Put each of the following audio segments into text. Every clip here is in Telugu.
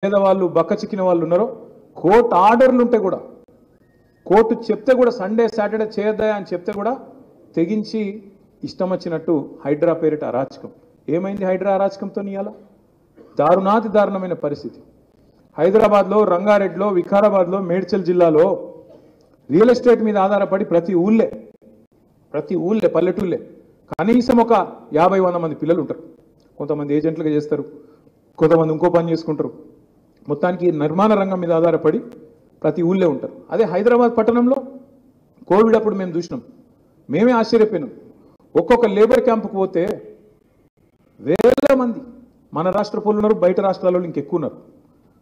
పేదవాళ్ళు బక్క చిక్కిన వాళ్ళు ఉన్నారో కోర్టు ఆర్డర్లు ఉంటే కూడా కోర్టు చెప్తే కూడా సండే సాటర్డే చేయొద్దా అని చెప్తే కూడా తెగించి ఇష్టం వచ్చినట్టు హైడ్రా పేరిట అరాచకం. ఏమైంది హైడ్రా అరాచకంతో ఇయాల? దారుణాతి దారుణమైన పరిస్థితి. హైదరాబాద్లో, రంగారెడ్డిలో, వికారాబాద్లో, మేడ్చల్ జిల్లాలో రియల్ ఎస్టేట్ మీద ఆధారపడి ప్రతి ఊళ్ళే పల్లెటూళ్ళే కనీసం ఒక 50-100 మంది పిల్లలు ఉంటారు. కొంతమంది ఏజెంట్లుగా చేస్తారు, కొంతమంది ఇంకో పని చేసుకుంటారు. మొత్తానికి నిర్మాణ రంగం మీద ఆధారపడి ప్రతి ఊళ్ళే ఉంటారు. అదే హైదరాబాద్ పట్టణంలో కోవిడ్ అప్పుడు మేము చూసినాం, మేమే ఆశ్చర్యపోయినాం. ఒక్కొక్క లేబర్ క్యాంపుకు పోతే వేల మంది మన రాష్ట్ర పౌరులు ఉన్నారు, బయట రాష్ట్రాలలో ఇంకెక్కువ ఉన్నారు.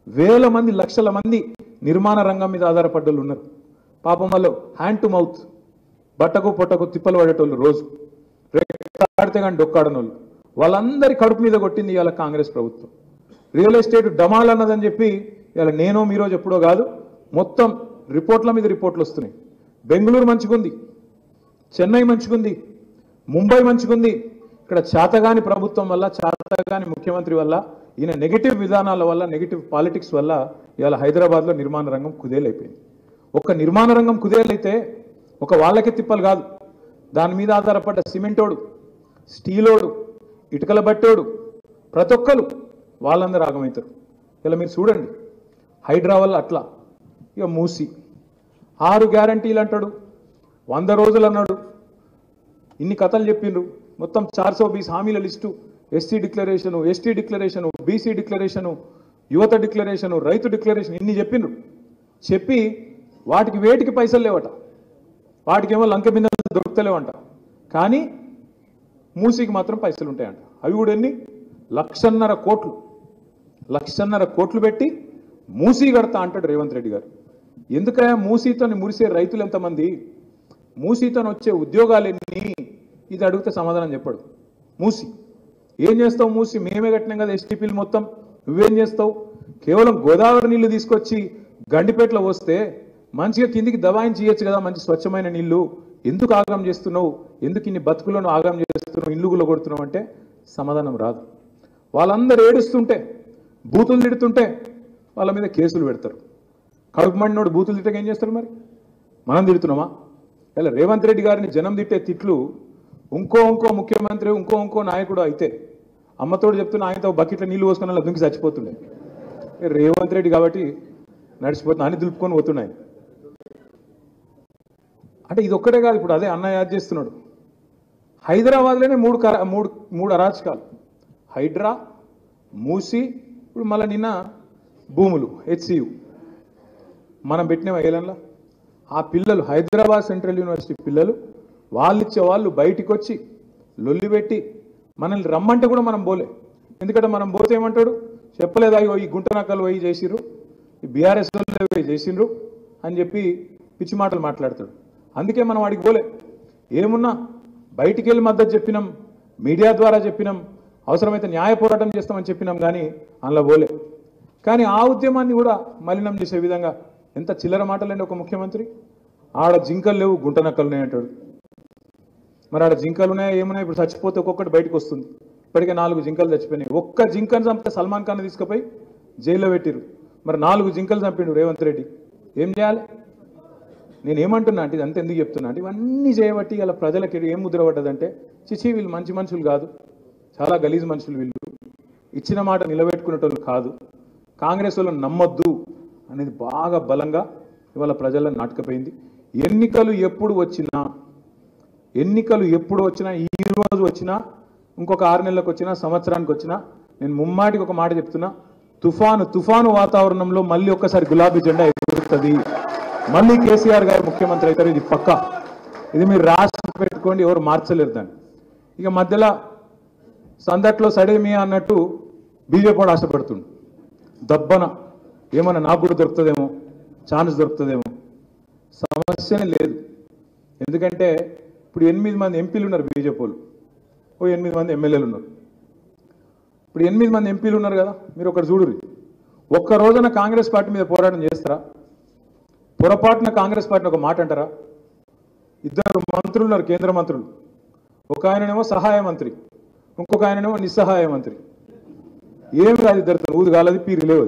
వేల మంది, లక్షల మంది నిర్మాణ రంగం మీద ఆధారపడ్డోళ్ళు ఉన్నారు. పాపం వాళ్ళు హ్యాండ్ టు మౌత్, బట్టకు పొట్టకు తిప్పలు పడేటోళ్ళు, రోజు రెక్కాడితే కానీ డొక్కాడనోళ్ళు, వాళ్ళందరి కడుపు మీద కొట్టింది ఇవాళ కాంగ్రెస్ ప్రభుత్వం. రియల్ ఎస్టేట్ డమాల్ అన్నదని చెప్పి ఇవాళ నేనో మీరోజు ఎప్పుడో కాదు, మొత్తం రిపోర్ట్ల మీద రిపోర్ట్లు వస్తున్నాయి. బెంగళూరు మంచిగుంది, చెన్నై మంచిగుంది, ముంబై మంచిగుంది. ఇక్కడ చేతగాని ప్రభుత్వం వల్ల, చేతగాని ముఖ్యమంత్రి వల్ల, ఈయన నెగిటివ్ విధానాల వల్ల, నెగిటివ్ పాలిటిక్స్ వల్ల ఇవాళ హైదరాబాద్లో నిర్మాణ రంగం కుదేలైపోయింది. ఒక్క నిర్మాణ రంగం కుదేలైతే ఒక వాళ్ళకే తిప్పలు కాదు, దాని మీద ఆధారపడ్డ సిమెంటోడు, స్టీలోడు, ఇటుకల బట్టోడు, ప్రతి ఒక్కరు వాళ్ళందరూ ఆగమవుతారు. ఇలా మీరు చూడండి, హైడ్రా వల్ల అట్లా. ఇక మూసి 6 గ్యారంటీలు అంటాడు, 100 రోజులు అన్నాడు, ఇన్ని కథలు చెప్పిండ్రు. మొత్తం 420 హామీల list, SC declaration, ST declaration, BC declaration, యువత డిక్లరేషను, రైతు డిక్లరేషన్, ఇన్ని చెప్పిండ్రు. చెప్పి వాటికి వేటికి పైసలు లేవట, వాటికేమో లంక బిందెలు దొరుకుతలేవంట. కానీ మూసీకి మాత్రం పైసలు ఉంటాయంట. అవి కూడా ఎన్ని? 1,50,000 కోట్లు పెట్టి మూసీ కడతా అంటాడు రేవంత్ రెడ్డి గారు. ఎందుకయా మూసీతో మురిసే రైతులు ఎంతమంది, మూసీతో వచ్చే ఉద్యోగాలు ఎన్ని, ఇది అడిగితే సమాధానం చెప్పాడు. మూసి ఏం చేస్తావు? మూసి మేమే కట్టినాం కదా ఎస్టీపీలు మొత్తం, నువ్వేం చేస్తావు? కేవలం గోదావరి నీళ్లు తీసుకొచ్చి గండిపేటలో వస్తే మంచిగా కిందికి దబాయించి ఇయ్యొచ్చు కదా, మంచి స్వచ్ఛమైన నీళ్లు. ఎందుకు ఆగం చేస్తున్నావు? ఎందుకు ఇన్ని బతుకులను ఆగం చేస్తున్నావు, ఇల్లుగులో కొడుతున్నావు అంటే సమాధానం రాదు. వాళ్ళందరూ ఏడుస్తుంటే, బూతులు తిడుతుంటే వాళ్ళ మీద కేసులు పెడతారు. కడుపు మండినోడు బూతులు తిట్టక ఏం చేస్తారు? మరి మనం తిడుతున్నామా? ఇలా రేవంత్ రెడ్డి గారిని జనం తిట్టే తిట్లు ఇంకో ముఖ్యమంత్రి, ఇంకో నాయకుడు అయితే అమ్మతోడు చెప్తున్నా, ఆయనతో బకెట్లో నీళ్లు పోసుకుని అలా దుంకి చచ్చిపోతుండే. రేవంత్ రెడ్డి కాబట్టి నడిచిపోతున్నా అని దులుపుకొని పోతున్నాయి. అంటే ఇది ఒక్కటే కాదు, ఇప్పుడు అదే అన్న యాద్ చేస్తున్నాడు. హైదరాబాద్లోనే మూడు అరాచకాలు: హైడ్రా, మూసి, ఇప్పుడు మళ్ళీ నిన్న భూములు, హెచ్సియు మనం పెట్టిన ఏలన్లా. ఆ పిల్లలు, హైదరాబాద్ సెంట్రల్ యూనివర్సిటీ పిల్లలు, వాళ్ళు బయటికి వచ్చి లొల్లి పెట్టి మనల్ని రమ్మంటే కూడా మనం పోలే. ఎందుకంటే మనం పోతే ఏమంటాడు? చెప్పలేదా ఈ గుంటనక్కలు పోయి చేసిర్రు, ఈ బీఆర్ఎస్ పోయి చేసిండ్రు అని చెప్పి పిచ్చి మాటలు మాట్లాడతాడు. అందుకే మనం వాడికి పోలే. ఏమున్నా బయటికి వెళ్ళి మద్దతు చెప్పినాం, మీడియా ద్వారా చెప్పినాం, అవసరమైతే న్యాయ పోరాటం చేస్తామని చెప్పినాం, కానీ అందులో పోలే. కానీ ఆ ఉద్యమాన్ని కూడా మలినం చేసే విధంగా ఎంత చిల్లర మాటలండి ఒక ముఖ్యమంత్రి. ఆడ జింకలు లేవు, గుంటనక్కలు ఉన్నాయి అంటాడు. మరి ఆడ జింకలు ఉన్నాయా, ఏమున్నాయి? ఇప్పుడు చచ్చిపోతే ఒక్కొక్కటి బయటకు వస్తుంది. ఇప్పటికే 4 జింకలు చచ్చిపోయినాయి. ఒక్క జింకను చంపితే సల్మాన్ ఖాన్ తీసుకుపోయి జైల్లో పెట్టిరు. మరి 4 జింకలు చంపిండు రేవంత్ రెడ్డి. ఏం చేయాలి? నేనేమంటున్నా అంటే, ఇదంతా ఎందుకు చెప్తున్నా అంటే, ఇవన్నీ చేయబట్టి ఇలా ప్రజలకి ఏం ముద్ర పడ్డదంటే, చిచి వీళ్ళు మంచి మనుషులు కాదు, చాలా గలీజ్ మనుషులు వీళ్ళు, ఇచ్చిన మాట నిలబెట్టుకునేటోళ్ళు కాదు, కాంగ్రెస్ వాళ్ళని నమ్మొద్దు అనేది బాగా బలంగా ఇవాళ ప్రజల్లో నాటకపోయింది. ఎన్నికలు ఎప్పుడు వచ్చినా, ఈ రోజు వచ్చినా, ఇంకొక 6 నెలలకు వచ్చినా, సంవత్సరానికి వచ్చినా, నేను ముమ్మాటికి ఒక మాట చెప్తున్నా, తుఫాను వాతావరణంలో మళ్ళీ ఒక్కసారి గులాబీ జెండా ఎగురుతుంది, మళ్ళీ కేసీఆర్ గారు ముఖ్యమంత్రి అవుతారు. ఇది పక్కా, ఇది మీరు రాసి పెట్టుకోండి, ఎవరు మార్చలేరు దాన్ని. ఇక మధ్యలో సందట్లో సడేమియా అన్నట్టు బీజేపీ కూడా ఆశపడుతుంది. దబ్బన ఏమన్నా నాకు కూడా దొరుకుతుందేమో, ఛాన్స్ దొరుకుతుందేమో. సమస్యనే లేదు. ఎందుకంటే ఇప్పుడు 8 మంది ఎంపీలు ఉన్నారు బీజేపీ వాళ్ళు, 8 మంది ఎమ్మెల్యేలు ఉన్నారు. ఇప్పుడు 8 మంది ఎంపీలు ఉన్నారు కదా, మీరు ఒకటి చూడుర్రి. ఒక్క రోజున కాంగ్రెస్ పార్టీ మీద పోరాటం చేస్తారా? పొరపాటున కాంగ్రెస్ పార్టీని ఒక మాట అంటారా? 2 మంత్రులు ఉన్నారు, కేంద్ర మంత్రులు. ఒక ఆయననేమో సహాయ మంత్రి, ఇంకొక ఆయననేమో నిస్సహాయ మంత్రి. ఏం కాదు, ఇద్దరు ఊదు కాలది పీరు లేవు.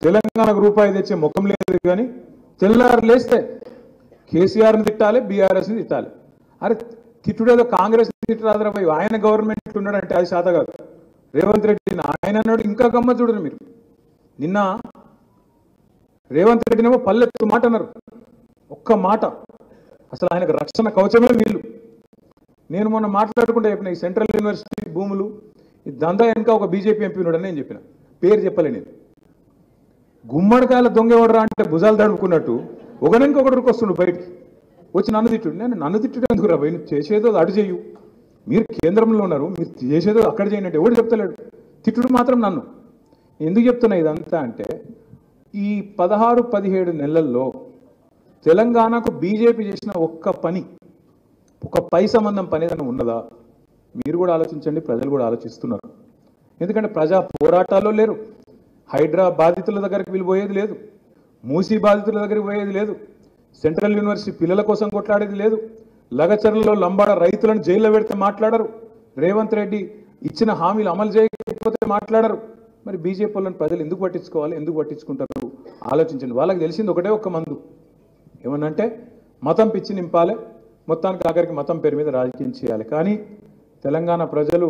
తెలంగాణకు రూపాయి తెచ్చే ముఖం లేదు. కానీ తెల్లారు లేస్తే కేసీఆర్ని తిట్టాలి, బీఆర్ఎస్ని తిట్టాలి. అరే తిట్టుడేదో కాంగ్రెస్ తిట్టరాదరా పోయి, ఆయన గవర్నమెంట్ ఉన్నాడంటే అది శాత కాదు. రేవంత్ రెడ్డిని ఆయన అన్నాడు. ఇంకా గమ్మ చూడరు మీరు. నిన్న రేవంత్ రెడ్డినేమో పల్లెత్తు మాట అన్నారు, ఒక్క మాట. అసలు ఆయనకు రక్షణ కవచమే వీళ్ళు. నేను మొన్న మాట్లాడుకుంటే చెప్పిన ఈ సెంట్రల్ యూనివర్సిటీ భూములు ఈ దందా వెనుక ఒక బీజేపీ ఎంపీ ఉన్నాడని నేను చెప్పిన. పేరు చెప్పలే నేను. గుమ్మడికాయల దొంగ ఎవడరా అంటే భుజాలు తడుపుకున్నట్టు ఒకరికి వస్తుండు బయటికి వచ్చి నన్ను తిట్టుడు. నేను నన్ను తిట్టుడు ఎందుకు రా భయ్, నువ్వు చేసేదో అటు చేయు. మీరు కేంద్రంలో ఉన్నారు, మీరు చేసేదో అక్కడ చేయండి ఎవడు చెప్తలేడు. తిట్టుడు మాత్రం నన్ను. ఎందుకు చెప్తున్నా ఇదంతా అంటే ఈ 16-17 నెలల్లో తెలంగాణకు బీజేపీ చేసిన ఒక్క పని, ఒక పై సంబంధం పని ఏదైనా ఉన్నదా? మీరు కూడా ఆలోచించండి, ప్రజలు కూడా ఆలోచిస్తున్నారు. ఎందుకంటే ప్రజా పోరాటాల్లో లేరు. హైడ్రా బాధితుల దగ్గరికి వీళ్ళు పోయేది లేదు, మూసీ బాధితుల దగ్గరికి పోయేది లేదు, సెంట్రల్ యూనివర్సిటీ పిల్లల కోసం కొట్లాడేది లేదు, లగచర్లలో లంబాడ రైతులను జైల్లో పెడితే మాట్లాడరు, రేవంత్ రెడ్డి ఇచ్చిన హామీలు అమలు చేయకపోతే మాట్లాడరు. మరి బీజేపీ వాళ్ళని ప్రజలు ఎందుకు పట్టించుకోవాలి, ఎందుకు పట్టించుకుంటారు? ఆలోచించండి. వాళ్ళకి తెలిసింది ఒకటే ఒక్క మందు, ఏమన్నంటే మతం పిచ్చి నింపాలి, మొత్తానికి ఆఖరికి మతం పేరు మీద రాజకీయం చేయాలి. కానీ తెలంగాణ ప్రజలు